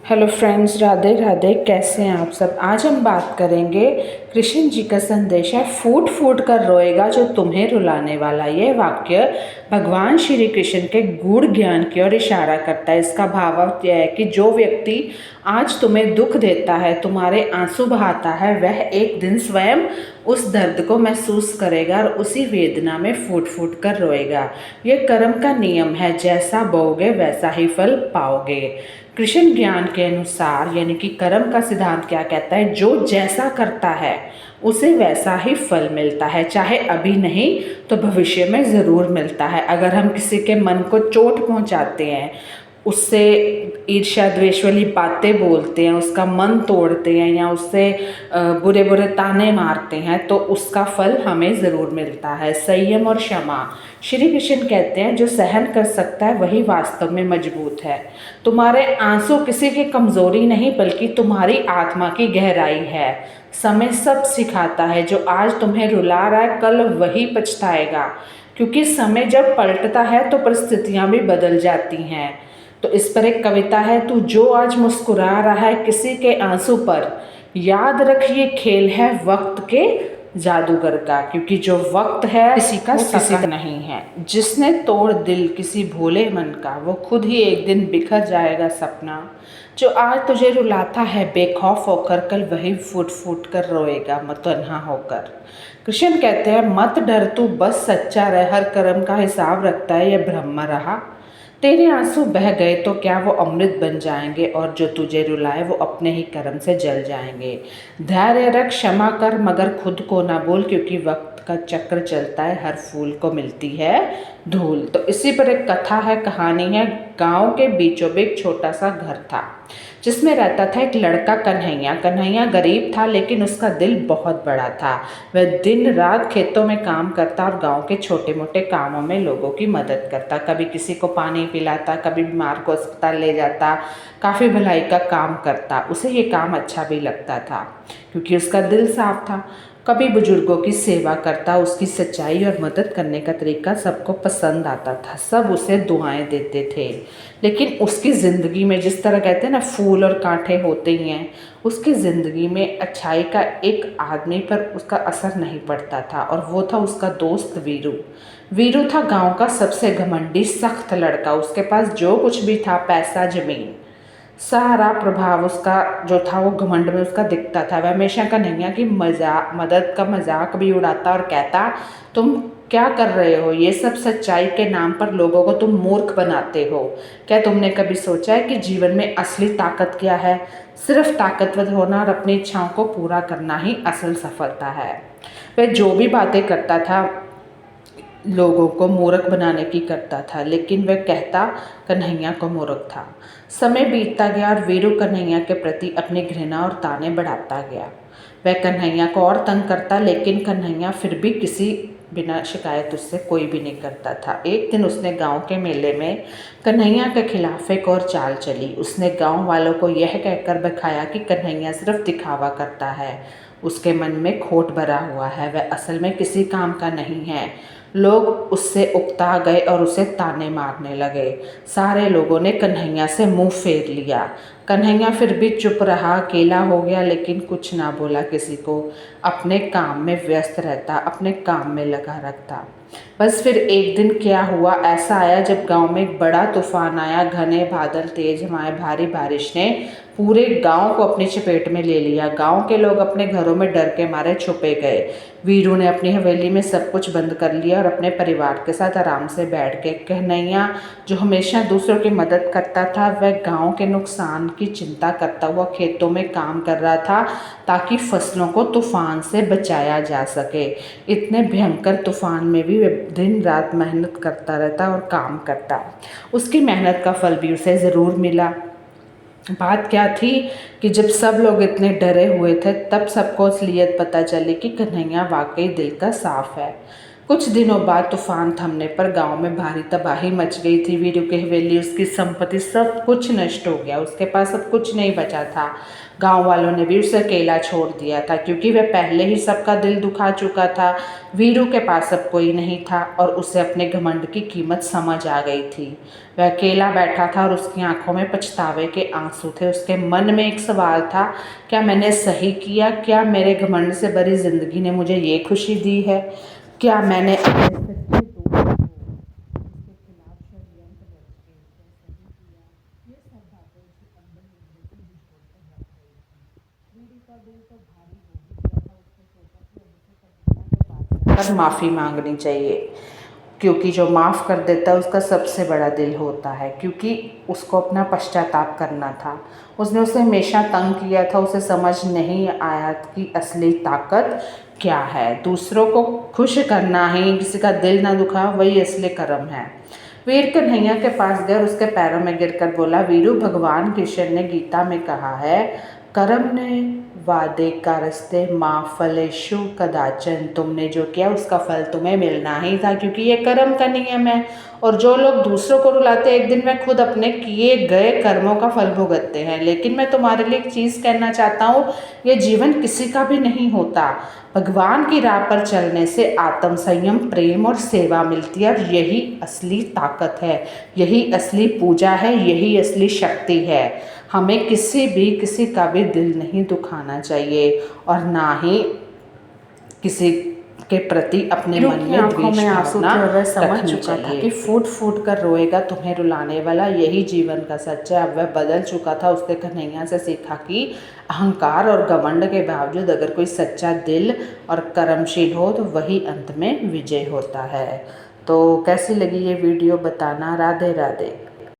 Hello friends, Radhe Radhe. कैसे हैं आप सब। आज हम बात करेंगे कृष्ण जी का संदेश है, फूट फूट कर रोएगा जो तुम्हें रुलाने वाला। यह वाक्य भगवान श्री कृष्ण के गूढ़ ज्ञान की ओर इशारा करता है। इसका भावार्थ यह है कि जो व्यक्ति आज तुम्हें दुख देता है, तुम्हारे आंसू बहाता है, वह एक दिन स्वयं उस दर्द को महसूस करेगा और उसी वेदना में फूट फूट कर रोएगा। यह कर्म का नियम है, जैसा बोओगे वैसा ही फल पाओगे। कृष्ण ज्ञान के अनुसार यानी कि कर्म का सिद्धांत क्या कहता है, जो जैसा करता है उसे वैसा ही फल मिलता है, चाहे अभी नहीं तो भविष्य में ज़रूर मिलता है। अगर हम किसी के मन को चोट पहुंचाते हैं, उससे ईर्ष्या द्वेष वाली बातें बोलते हैं, उसका मन तोड़ते हैं या उससे बुरे बुरे ताने मारते हैं, तो उसका फल हमें ज़रूर मिलता है। संयम और क्षमा। श्री कृष्ण कहते हैं, जो सहन कर सकता है वही वास्तव में मजबूत है। तुम्हारे आंसू किसी की कमज़ोरी नहीं बल्कि तुम्हारी आत्मा की गहराई है। समय सब सिखाता है, जो आज तुम्हें रुला रहा है कल वही पछताएगा, क्योंकि समय जब पलटता है तो परिस्थितियाँ भी बदल जाती हैं। तो इस पर एक कविता है, तू जो आज मुस्कुरा रहा है किसी के आंसू पर, याद रख ये खेल है वक्त के जादूगर का, क्योंकि जो वक्त है किसी का सका नहीं है। जिसने तोड़ दिल किसी भोले मन का, वो खुद ही एक दिन बिखर जाएगा सपना। जो आज तुझे रुलाता है बेखौफ होकर, कल वही फूट फूट कर रोएगा तन्हा होकर। कृष्ण कहते हैं, मत डर तू बस सच्चा रह, हर कर्म का हिसाब रखता है यह ब्रह्म रहा। तेरे आंसू बह गए तो क्या वो अमृत बन जाएंगे, और जो तुझे रुलाए वो अपने ही कर्म से जल जाएंगे। धैर्य रख, क्षमा कर, मगर खुद को ना बोल, क्योंकि वक्त का चक्र चलता है, हर फूल को मिलती है धूल। तो इसी पर एक कथा है, कहानी है। गांव के बीचों बीच छोटा सा घर था, जिसमें रहता था एक लड़का कन्हैया। कन्हैया गरीब था, लेकिन उसका दिल बहुत बड़ा था। वह दिन रात खेतों में काम करता और गांव के छोटे मोटे कामों में लोगों की मदद करता। कभी किसी को पानी पिलाता, कभी बीमार को अस्पताल ले जाता, काफ़ी भलाई का काम करता। उसे ये काम अच्छा भी लगता था, क्योंकि उसका दिल साफ था। कभी बुजुर्गों की सेवा करता, उसकी सच्चाई और मदद करने का तरीका सबको पसंद आता था। सब उसे दुआएं देते थे। लेकिन उसकी ज़िंदगी में, जिस तरह कहते हैं ना फूल और कांटे होते ही हैं, उसकी ज़िंदगी में अच्छाई का एक आदमी पर उसका असर नहीं पड़ता था, और वो था उसका दोस्त वीरू। वीरू था गांव का सबसे घमंडी सख्त लड़का। उसके पास जो कुछ भी था, पैसा जमीन, सारा प्रभाव उसका जो था वो घमंड में उसका दिखता था। वह हमेशा कन्हैया की मदद का मजाक भी उड़ाता और कहता, तुम क्या कर रहे हो, ये सब सच्चाई के नाम पर लोगों को तुम मूर्ख बनाते हो। क्या तुमने कभी सोचा है कि जीवन में असली ताकत क्या है? सिर्फ ताकतवर होना और अपनी इच्छाओं को पूरा करना ही असल सफलता है। वह जो भी बातें करता था लोगों को मूर्ख बनाने की करता था, लेकिन वह कहता कन्हैया को मूर्ख था। समय बीतता गया और वीरू कन्हैया के प्रति अपनी घृणा और ताने बढ़ाता गया। वह कन्हैया को और तंग करता, लेकिन कन्हैया फिर भी किसी बिना शिकायत उससे कोई भी नहीं करता था। एक दिन उसने गांव के मेले में कन्हैया के खिलाफ एक और चाल चली। उसने गांव वालों को यह कहकर बखाया कि कन्हैया सिर्फ दिखावा करता है, उसके मन में खोट भरा हुआ है, वह असल में किसी काम का नहीं है। लोग उससे उकता गए और उसे ताने मारने लगे। सारे लोगों ने कन्हैया से मुंह फेर लिया। कन्हैया फिर भी चुप रहा, अकेला हो गया, लेकिन कुछ ना बोला किसी को। अपने काम में व्यस्त रहता, अपने काम में लगा रखता। बस फिर एक दिन क्या हुआ, ऐसा आया जब गांव में एक बड़ा तूफान आया। घने बादल, तेज हवाएं, भारी बारिश ने पूरे गांव को अपनी चपेट में ले लिया। गांव के लोग अपने घरों में डर के मारे छुपे गए। वीरू ने अपनी हवेली में सब कुछ बंद कर लिया और अपने परिवार के साथ आराम से बैठ के। कन्हैया जो हमेशा दूसरों की मदद करता था, वह गांव के नुकसान की चिंता करता हुआ खेतों में काम कर रहा था, ताकि फसलों को तूफान से बचाया जा सके। इतने भयंकर तूफान में भी वह दिन रात मेहनत करता रहता और काम करता। उसकी मेहनत का फल भी उसे ज़रूर मिला। बात क्या थी कि जब सब लोग इतने डरे हुए थे, तब सबको असलियत पता चली कि कन्हैया वाकई दिल का साफ है। कुछ दिनों बाद तूफान थमने पर गांव में भारी तबाही मच गई थी। वीरू की हवेली, उसकी संपत्ति, सब कुछ नष्ट हो गया। उसके पास अब कुछ नहीं बचा था। गांव वालों ने वीरू से अकेला छोड़ दिया था, क्योंकि वह पहले ही सबका दिल दुखा चुका था। वीरू के पास अब कोई नहीं था और उसे अपने घमंड की कीमत समझ आ गई थी। वह अकेला बैठा था और उसकी आंखों में पछतावे के आंसू थे। उसके मन में एक सवाल था, क्या मैंने सही किया? क्या मेरे घमंड से भरी जिंदगी ने मुझे ये खुशी दी है? क्या मैंने अपने सच्चे दोस्त को उसके खिलाफ षड्यंत्र रच के क्या सही किया? ये सब बातें उसके अंदर जिंदगी झिझोड़ कर रख रही थी। वीरू का दिल तो भारी हो ही गया था। उसने सोचा कि अब उसे कन्हैया के पास जाकर माफ़ी मांगनी चाहिए, क्योंकि जो माफ़ कर देता है उसका सबसे बड़ा दिल होता है। क्योंकि उसको अपना पश्चाताप करना था। उसने उसे हमेशा तंग किया था। उसे समझ नहीं आया कि असली ताकत क्या है। दूसरों को खुश करना ही, किसी का दिल ना दुखा, वही असली कर्म है। वीर कन्हैया के पास गया और उसके पैरों में गिरकर बोला, वीरू, भगवान कृष्ण ने गीता में कहा है, कर्म ने वादे का रस्ते माँ फलेशु कदाचन। तुमने जो किया उसका फल तुम्हें मिलना ही था, क्योंकि ये कर्म का नियम है। और जो लोग दूसरों को रुलाते हैं, एक दिन में खुद अपने किए गए कर्मों का फल भुगतते हैं। लेकिन मैं तुम्हारे लिए एक चीज़ कहना चाहता हूँ, ये जीवन किसी का भी नहीं होता। भगवान की राह पर चलने से आत्म संयम, प्रेम और सेवा मिलती है, और यही असली ताकत है, यही असली पूजा है, यही असली शक्ति है। हमें किसी का भी दिल नहीं दुखाना चाहिए और ना ही किसी के प्रति अपने मन में द्वेष भावना समझ चुका था कि फूट फूट कर रोएगा तुम्हें रुलाने वाला, यही जीवन का सच्चा है। अब वह बदल चुका था। उसने कन्हैया से सीखा कि अहंकार और घमंड के बावजूद अगर कोई सच्चा दिल और कर्मशील हो तो वही अंत में विजय होता है। तो कैसी लगी ये वीडियो बताना। राधे राधे।